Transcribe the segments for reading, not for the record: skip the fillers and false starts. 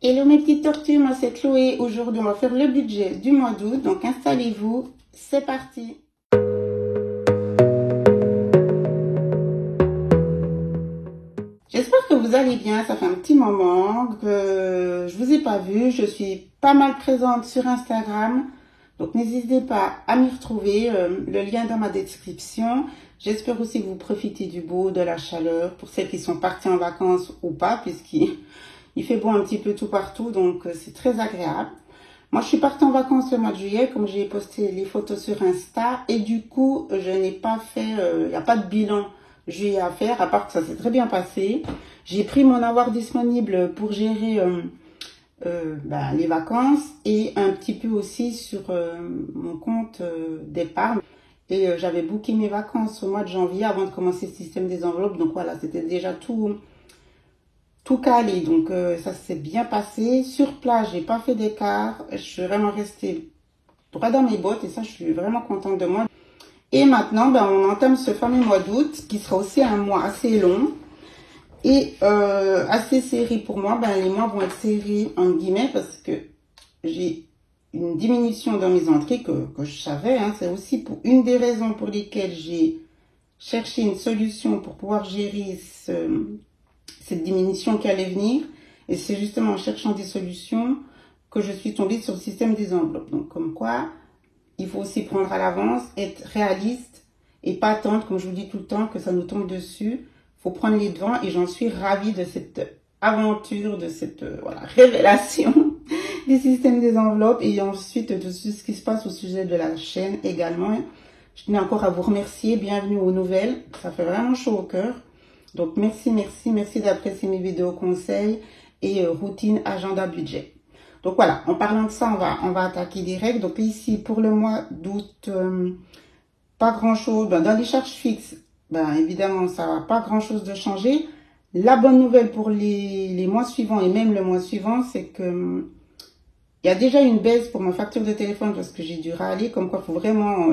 Hello mes petites tortues, moi c'est Chloé. Aujourd'hui on va faire le budget du mois d'août, donc installez-vous, c'est parti. J'espère que vous allez bien, ça fait un petit moment que je vous ai pas vu, je suis pas mal présente sur Instagram, donc n'hésitez pas à m'y retrouver, le lien dans ma description. J'espère aussi que vous profitez du beau, de la chaleur, pour celles qui sont parties en vacances ou pas, puisqu'il fait beau un petit peu tout partout, donc c'est très agréable. Moi, je suis partie en vacances le mois de juillet, comme j'ai posté les photos sur Insta, et du coup, je n'ai pas fait, il n'y a pas de bilan juillet à faire, à part que ça s'est très bien passé. J'ai pris mon avoir disponible pour gérer les vacances et un petit peu aussi sur mon compte d'épargne. Et j'avais booké mes vacances au mois de janvier avant de commencer le système des enveloppes. Donc voilà, c'était déjà tout calé. Donc ça s'est bien passé. Sur place, j'ai pas fait d'écart. Je suis vraiment restée droit dans mes bottes et ça, je suis vraiment contente de moi. Et maintenant, on entame ce fameux mois d'août qui sera aussi un mois assez long et assez serré pour moi. Les mois vont être serrés en guillemets parce que j'ai une diminution dans mes entrées que je savais. C'est aussi pour une des raisons pour lesquelles j'ai cherché une solution pour pouvoir gérer cette diminution qui allait venir. Et c'est justement en cherchant des solutions que je suis tombée sur le système des enveloppes. Donc comme quoi, il faut aussi prendre à l'avance, être réaliste et pas attendre, comme je vous dis tout le temps, que ça nous tombe dessus. Il faut prendre les devants et j'en suis ravie de cette aventure, de cette révélation des systèmes des enveloppes et ensuite de tout ce qui se passe au sujet de la chaîne également. Je tenais encore à vous remercier. Bienvenue aux nouvelles. Ça fait vraiment chaud au cœur. Donc merci d'apprécier mes vidéos conseils et routine agenda budget. Donc voilà, en parlant de ça, on va attaquer direct. Donc ici, pour le mois d'août, pas grand-chose. Dans les charges fixes, évidemment, ça va pas grand-chose de changer. La bonne nouvelle pour les mois suivants et même le mois suivant, c'est que il y a déjà une baisse pour ma facture de téléphone parce que j'ai dû râler. Comme quoi, il faut vraiment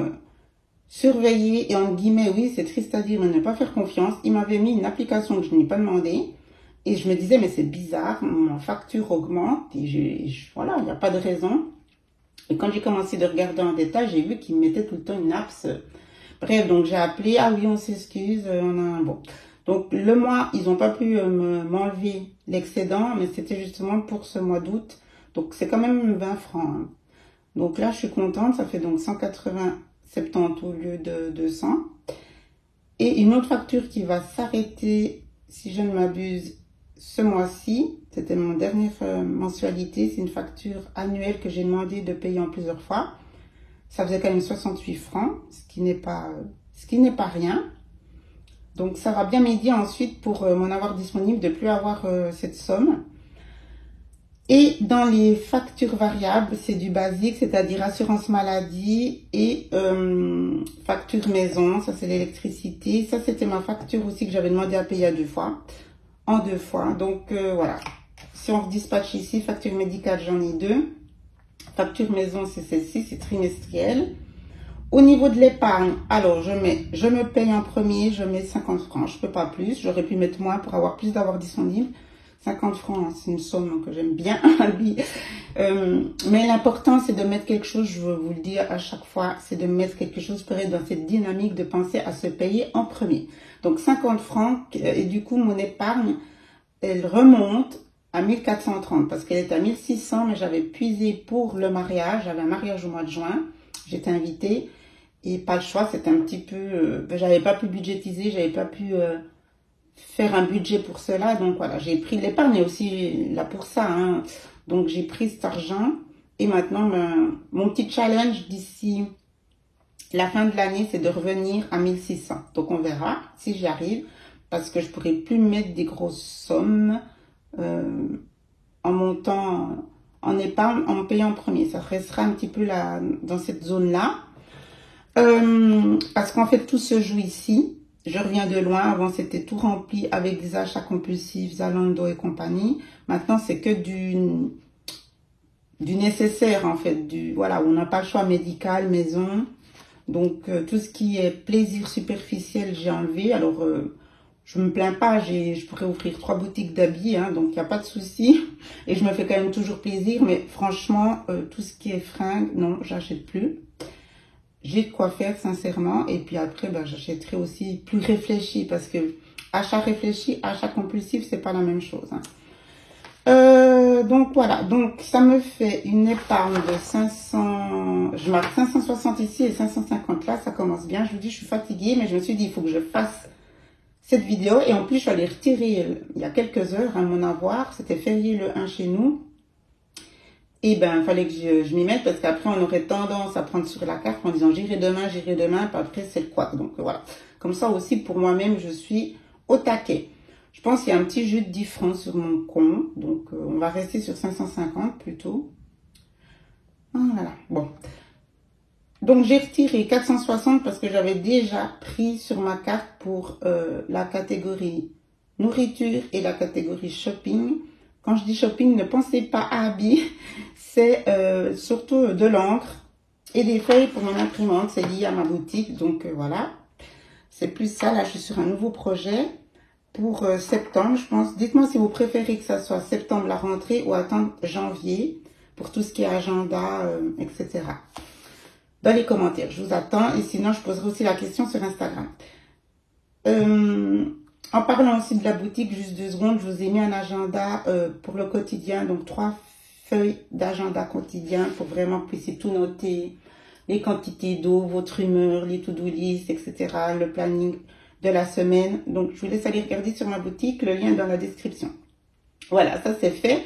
surveiller. Et en guillemets, oui, c'est triste à dire, mais ne pas faire confiance. Il m'avait mis une application que je n'ai pas demandé. Et je me disais, mais c'est bizarre, ma facture augmente et voilà, il n'y a pas de raison. Et quand j'ai commencé de regarder en détail, j'ai vu qu'il me mettait tout le temps une apps. Bref, donc j'ai appelé, ah oui, on s'excuse, bon. Donc le mois, ils n'ont pas pu m'enlever l'excédent, mais c'était justement pour ce mois d'août. Donc c'est quand même 20 francs. Donc là, je suis contente, ça fait donc 180,70 au lieu de 200. Et une autre facture qui va s'arrêter, si je ne m'abuse, ce mois-ci, c'était mon dernière mensualité, c'est une facture annuelle que j'ai demandé de payer en plusieurs fois. Ça faisait quand même 68 francs, ce qui n'est pas rien. Donc ça va bien m'aider ensuite pour mon avoir disponible de plus avoir cette somme. Et dans les factures variables, c'est du basique, c'est-à-dire assurance maladie et facture maison, ça c'est l'électricité. Ça c'était ma facture aussi que j'avais demandé à payer à 2 fois. En 2 fois. Donc voilà. Si on redispatche ici, facture médicale, j'en ai 2. Facture maison, c'est celle-ci, c'est trimestriel. Au niveau de l'épargne, alors je me paye en premier, je mets 50 francs. Je peux pas plus. J'aurais pu mettre moins pour avoir plus d'avoir disponible. 50 francs, c'est une somme que j'aime bien. Mais l'important, c'est de mettre quelque chose, je veux vous le dire à chaque fois, c'est de mettre quelque chose pour être dans cette dynamique de penser à se payer en premier. Donc 50 francs, et du coup, mon épargne, elle remonte à 1430 parce qu'elle est à 1600, mais j'avais puisé pour le mariage. J'avais un mariage au mois de juin, j'étais invitée et pas le choix, c'était un petit peu, j'avais pas pu budgétiser, j'avais pas pu faire un budget pour cela. Donc voilà, j'ai pris l'épargne aussi là pour ça. Donc j'ai pris cet argent et maintenant mon petit challenge d'ici la fin de l'année, c'est de revenir à 1600. Donc on verra si j'y arrive parce que je pourrais plus mettre des grosses sommes en montant en épargne, en me payant en premier. Ça restera un petit peu là dans cette zone-là. Parce qu'en fait, tout se joue ici. Je reviens de loin. Avant, c'était tout rempli avec des achats compulsifs, Zalando et compagnie. Maintenant, c'est que du nécessaire, en fait. Voilà, on n'a pas le choix médical, maison. Donc, tout ce qui est plaisir superficiel, j'ai enlevé. Alors, je me plains pas, je pourrais ouvrir 3 boutiques d'habits, hein, donc il n'y a pas de souci. Et je me fais quand même toujours plaisir, mais franchement, tout ce qui est fringues, non, j'achète plus. J'ai de quoi faire, sincèrement. Et puis après, ben, j'achèterai aussi plus réfléchi, parce que achat réfléchi, achat compulsif, c'est pas la même chose, hein. Donc voilà, donc ça me fait une épargne de 500, je marque 560 ici et 550 là, ça commence bien. Je vous dis, je suis fatiguée, mais je me suis dit, il faut que je fasse cette vidéo. Et en plus, je suis allée retirer il y a quelques heures, hein, mon avoir, c'était férié le 1 chez nous. Et ben, il fallait que je m'y mette, parce qu'après, on aurait tendance à prendre sur la carte en disant j'irai demain, puis après, c'est le quoi. Donc voilà, comme ça aussi, pour moi-même, je suis au taquet. Je pense qu'il y a un petit jeu de 10 francs sur mon compte. Donc, on va rester sur 550 plutôt. Voilà. Bon. Donc, j'ai retiré 460 parce que j'avais déjà pris sur ma carte pour la catégorie nourriture et la catégorie shopping. Quand je dis shopping, ne pensez pas à habits. C'est surtout de l'encre et des feuilles pour mon imprimante. C'est lié à ma boutique. Donc, voilà. C'est plus ça. Là, je suis sur un nouveau projet. Pour septembre, je pense. Dites-moi si vous préférez que ça soit septembre la rentrée ou attendre janvier pour tout ce qui est agenda, etc. Dans les commentaires, je vous attends. Et sinon, je poserai aussi la question sur Instagram. En parlant aussi de la boutique, juste 2 secondes, je vous ai mis un agenda pour le quotidien. Donc, 3 feuilles d'agenda quotidien pour vraiment que vous puissiez tout noter. Les quantités d'eau, votre humeur, les to-do list, etc. Le planning de la semaine. Donc, je vous laisse aller regarder sur ma boutique, le lien est dans la description. Voilà, ça c'est fait.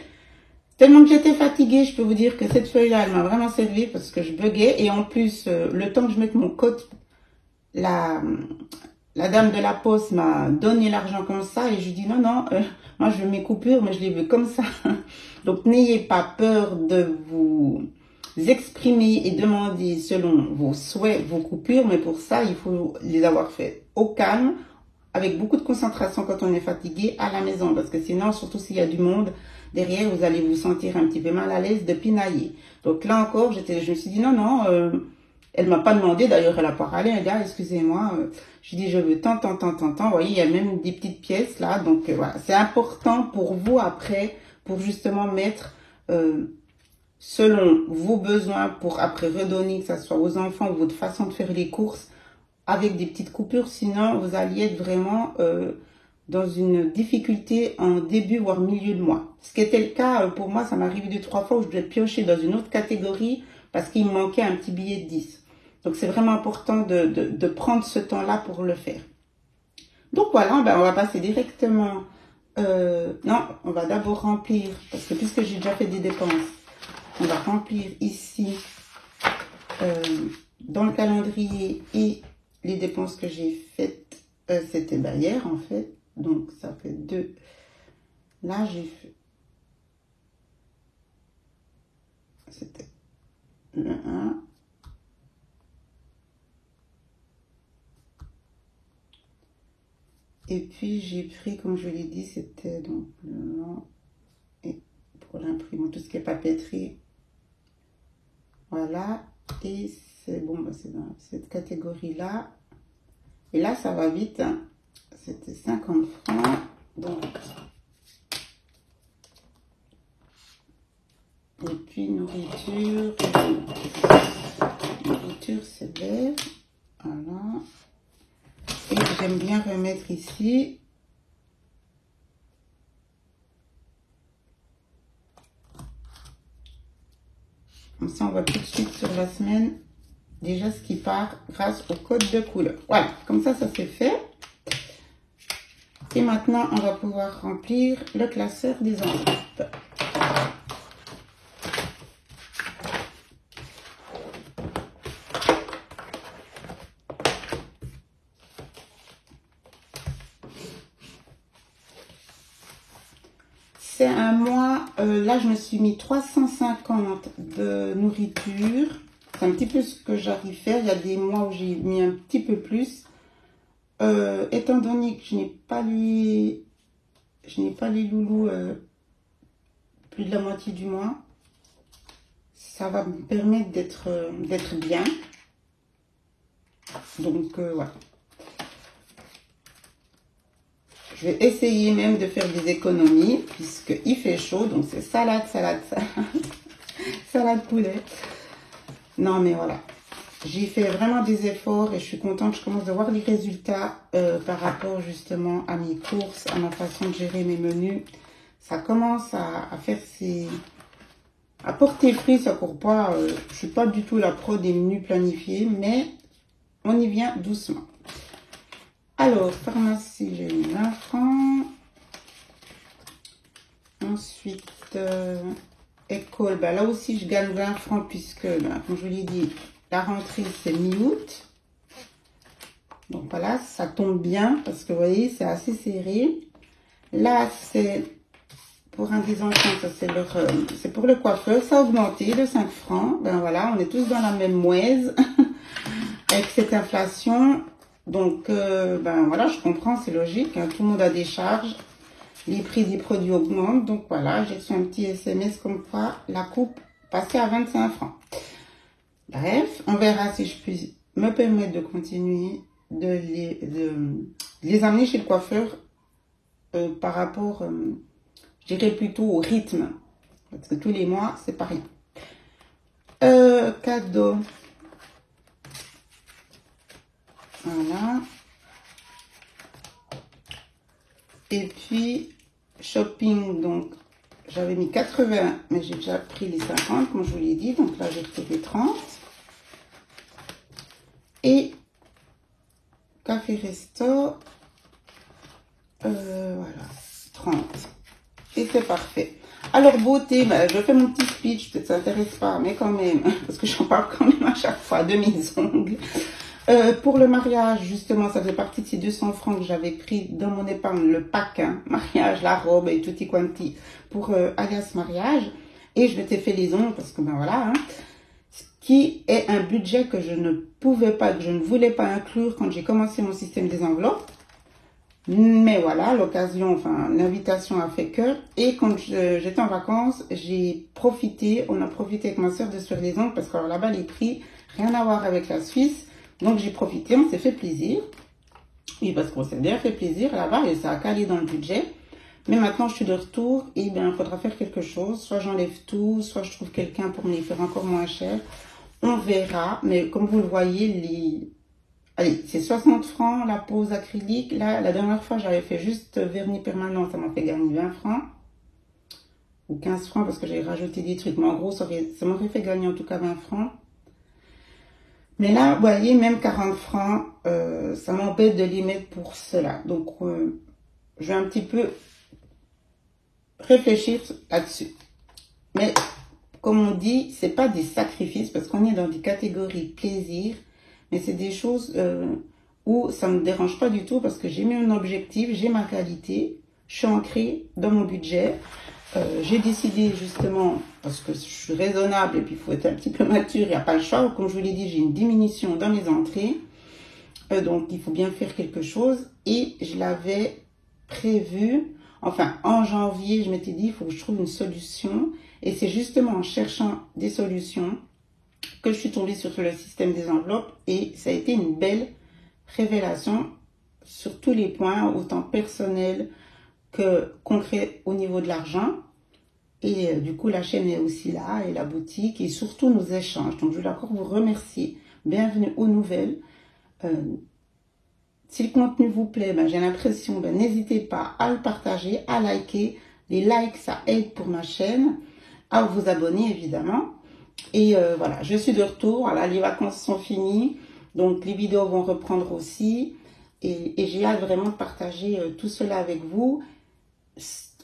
Tellement que j'étais fatiguée, je peux vous dire que cette feuille-là, elle m'a vraiment servi parce que je buguais. Et en plus, le temps que je mette mon code, la dame de la poste m'a donné l'argent comme ça. Et je lui dis non, non, moi je veux mes coupures, mais je les veux comme ça. Donc, n'ayez pas peur de vous exprimer et demander selon vos souhaits, vos coupures, mais pour ça, il faut les avoir fait au calme, avec beaucoup de concentration quand on est fatigué à la maison, parce que sinon, surtout s'il y a du monde derrière, vous allez vous sentir un petit peu mal à l'aise de pinailler. Donc là encore, je me suis dit non, non, elle m'a pas demandé, d'ailleurs elle a pas râlé, elle dit ah, excusez-moi, je dis je veux tant, vous voyez, il y a même des petites pièces là, donc voilà, c'est important pour vous après, pour justement mettre selon vos besoins pour après redonner, que ce soit aux enfants ou votre façon de faire les courses, avec des petites coupures. Sinon, vous alliez être vraiment dans une difficulté en début, voire milieu de mois. Ce qui était le cas pour moi, ça m'est arrivé 2-3 fois où je devais piocher dans une autre catégorie parce qu'il me manquait un petit billet de 10. Donc, c'est vraiment important de prendre ce temps-là pour le faire. Donc, voilà, ben, on va passer directement... non, on va d'abord remplir, parce que puisque j'ai déjà fait des dépenses, on va remplir ici dans le calendrier et les dépenses que j'ai faites, c'était hier en fait, donc ça fait 2. Là j'ai fait, c'était le 1. Et puis j'ai pris, comme je l'ai dit, c'était donc le 1 et pour l'imprimante, tout ce qui est papeterie. Voilà, et c'est bon, bah c'est dans cette catégorie-là. Et là, ça va vite, hein. C'était 50 francs. Donc, et puis nourriture. Nourriture, c'est vert. Voilà. Et j'aime bien remettre ici. Comme ça, on voit tout de suite sur la semaine déjà ce qui part grâce au code de couleur. Voilà, comme ça c'est fait. Et maintenant, on va pouvoir remplir le classeur des enveloppes. C'est un mois, là je me suis mis 350 de nourriture. C'est un petit peu ce que j'arrive à faire. Il y a des mois où j'ai mis un petit peu plus. Étant donné que je n'ai pas les loulous plus de la moitié du mois, ça va me permettre d'être bien. Donc voilà. Je vais essayer même de faire des économies, puisqu'il fait chaud. Donc, c'est salade, salade, salade. Salade poulet. Non, mais voilà. J'ai fait vraiment des efforts et je suis contente. Je commence à voir les résultats par rapport justement à mes courses, à ma façon de gérer mes menus. Ça commence à faire à porter fruit. Ça court pas. Je suis pas du tout la pro des menus planifiés, mais on y vient doucement. Alors, pharmacie, j'ai mis 20 francs. Ensuite, école, ben là aussi je gagne 20 francs puisque, ben, comme je vous l'ai dit, la rentrée c'est mi-août. Donc voilà, ça tombe bien parce que vous voyez, c'est assez serré. Là, c'est pour un des enfants, ça c'est pour le coiffeur, ça a augmenté de 5 francs. Ben voilà, on est tous dans la même mouise avec cette inflation. Donc, ben voilà, je comprends, c'est logique, hein, tout le monde a des charges. Les prix des produits augmentent. Donc voilà, j'ai reçu un petit SMS comme quoi la coupe passait à 25 francs. Bref, on verra si je puis me permettre de continuer de les amener chez le coiffeur par rapport, je dirais plutôt au rythme. Parce que tous les mois, c'est pas rien. Cadeau. Voilà. Et puis, shopping, donc, j'avais mis 80, mais j'ai déjà pris les 50, comme je vous l'ai dit. Donc là, j'ai pris les 30. Et café resto, voilà, 30. Et c'est parfait. Alors, beauté, ben, je fais mon petit speech, peut-être ça n'intéresse pas, mais quand même, parce que j'en parle quand même à chaque fois de mes ongles. Pour le mariage, justement, ça fait partie de ces 200 francs que j'avais pris dans mon épargne, le pack, hein, mariage, la robe et tutti quanti pour alias mariage. Et je m'étais fait les ongles parce que, ben voilà, hein, ce qui est un budget que je ne pouvais pas, que je ne voulais pas inclure quand j'ai commencé mon système des enveloppes. Mais voilà, l'occasion, enfin, l'invitation a fait que. Et quand j'étais en vacances, j'ai profité, on a profité avec ma soeur de se faire les ongles parce que là-bas, les prix, rien à voir avec la Suisse. Donc, j'ai profité, on s'est fait plaisir. Oui, parce qu'on s'est bien fait plaisir là-bas et ça a calé dans le budget. Mais maintenant, je suis de retour et bien, il faudra faire quelque chose. Soit j'enlève tout, soit je trouve quelqu'un pour me les faire encore moins cher. On verra. Mais comme vous le voyez, allez, c'est 60 francs la pose acrylique. Là, la dernière fois, j'avais fait juste vernis permanent. Ça m'a fait gagner 20 francs. Ou 15 francs parce que j'ai rajouté des trucs. Mais en gros, ça m'aurait fait gagner en tout cas 20 francs. Mais là, vous voyez, même 40 francs, ça m'embête de les mettre pour cela. Donc, je vais un petit peu réfléchir là-dessus. Mais, comme on dit, c'est pas des sacrifices parce qu'on est dans des catégories plaisir. Mais c'est des choses où ça me dérange pas du tout parce que j'ai mis un objectif, j'ai ma qualité, je suis ancrée dans mon budget. J'ai décidé justement, parce que je suis raisonnable et puis il faut être un petit peu mature, il n'y a pas le choix. Comme je vous l'ai dit, j'ai une diminution dans mes entrées. Donc il faut bien faire quelque chose. Et je l'avais prévu, enfin en janvier, je m'étais dit, il faut que je trouve une solution. Et c'est justement en cherchant des solutions que je suis tombée sur le système des enveloppes. Et ça a été une belle révélation sur tous les points, autant personnel que concret au niveau de l'argent. Et du coup, la chaîne est aussi là, et la boutique, et surtout nos échanges. Donc, je voulais encore vous remercier. Bienvenue aux nouvelles. Si le contenu vous plaît, ben, j'ai l'impression, ben, n'hésitez pas à le partager, à liker. Les likes, ça aide pour ma chaîne. À vous abonner, évidemment. Et voilà, je suis de retour. Voilà, les vacances sont finies. Donc, les vidéos vont reprendre aussi. Et j'ai hâte vraiment de partager tout cela avec vous.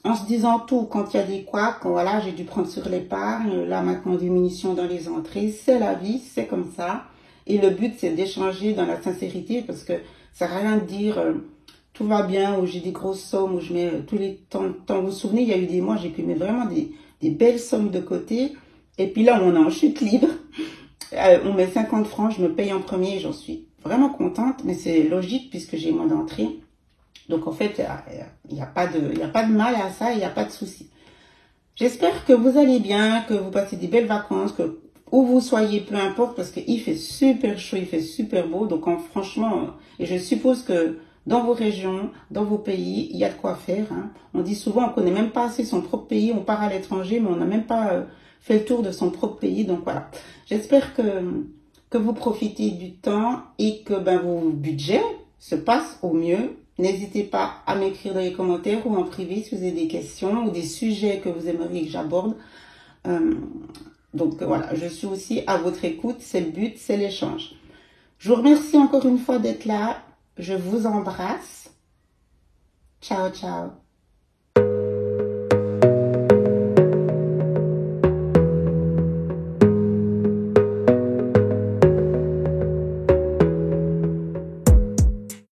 En se disant tout, quand il y a des couacs, voilà, j'ai dû prendre sur l'épargne, là maintenant diminution dans les entrées, c'est la vie, c'est comme ça. Et le but, c'est d'échanger dans la sincérité parce que ça sert à rien de dire tout va bien ou j'ai des grosses sommes ou je mets tous les temps. Vous vous souvenez, il y a eu des mois, j'ai pu mettre vraiment des belles sommes de côté. Et puis là, on est en chute libre. On met 50 francs, je me paye en premier, j'en suis vraiment contente, mais c'est logique puisque j'ai moins d'entrées. Donc, en fait, il n'y a pas de mal à ça, il n'y a pas de souci. J'espère que vous allez bien, que vous passez des belles vacances, que où vous soyez, peu importe, parce qu'il fait super chaud, il fait super beau. Donc, franchement, et je suppose que dans vos régions, dans vos pays. Il y a de quoi faire. Hein. On dit souvent, on connaît même pas assez son propre pays. On part à l'étranger, mais on n'a même pas fait le tour de son propre pays. Donc voilà. J'espère que vous profitez du temps et que vos budgets se passent au mieux. N'hésitez pas à m'écrire dans les commentaires ou en privé si vous avez des questions ou des sujets que vous aimeriez que j'aborde. Donc voilà, je suis aussi à votre écoute. C'est le but, c'est l'échange. Je vous remercie encore une fois d'être là. Je vous embrasse. Ciao, ciao.